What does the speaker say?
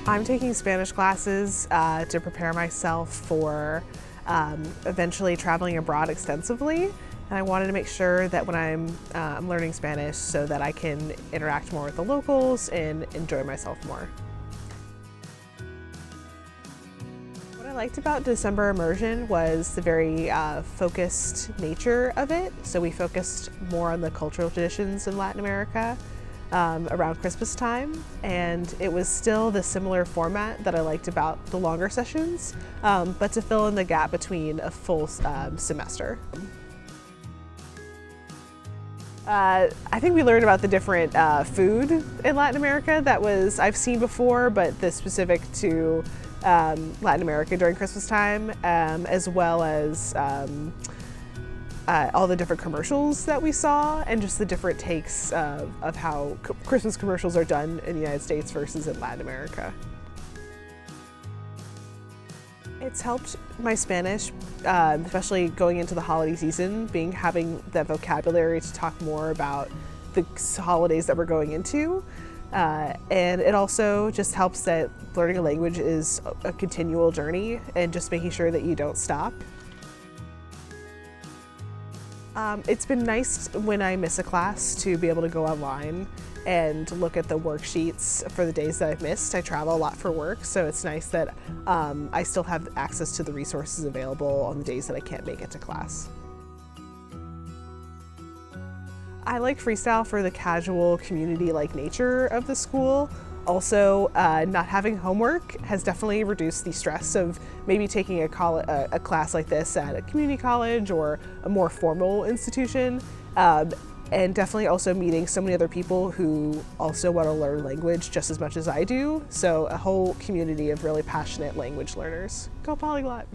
I'm taking Spanish classes to prepare myself for eventually traveling abroad extensively. And I wanted to make sure that when I'm learning Spanish so that I can interact more with the locals and enjoy myself more. What I liked about December Immersion was the very focused nature of it. So we focused more on the cultural traditions in Latin America around Christmas time, and it was still the similar format that I liked about the longer sessions, but to fill in the gap between a full semester. I think we learned about the different food in Latin America that I've seen before, but the specific to Latin America during Christmas time, as well as all the different commercials that we saw and just the different takes of how Christmas commercials are done in the United States versus in Latin America. It's helped my Spanish, especially going into the holiday season, having that vocabulary to talk more about the holidays that we're going into. And it also just helps that learning a language is a continual journey and just making sure that you don't stop. It's been nice when I miss a class to be able to go online and look at the worksheets for the days that I've missed. I travel a lot for work, so it's nice that I still have access to the resources available on the days that I can't make it to class. I like Freestyle for the casual, community-like nature of the school. Also, not having homework has definitely reduced the stress of maybe taking a class like this at a community college or a more formal institution, and definitely also meeting so many other people who also want to learn language just as much as I do. So a whole community of really passionate language learners. Go Polyglot!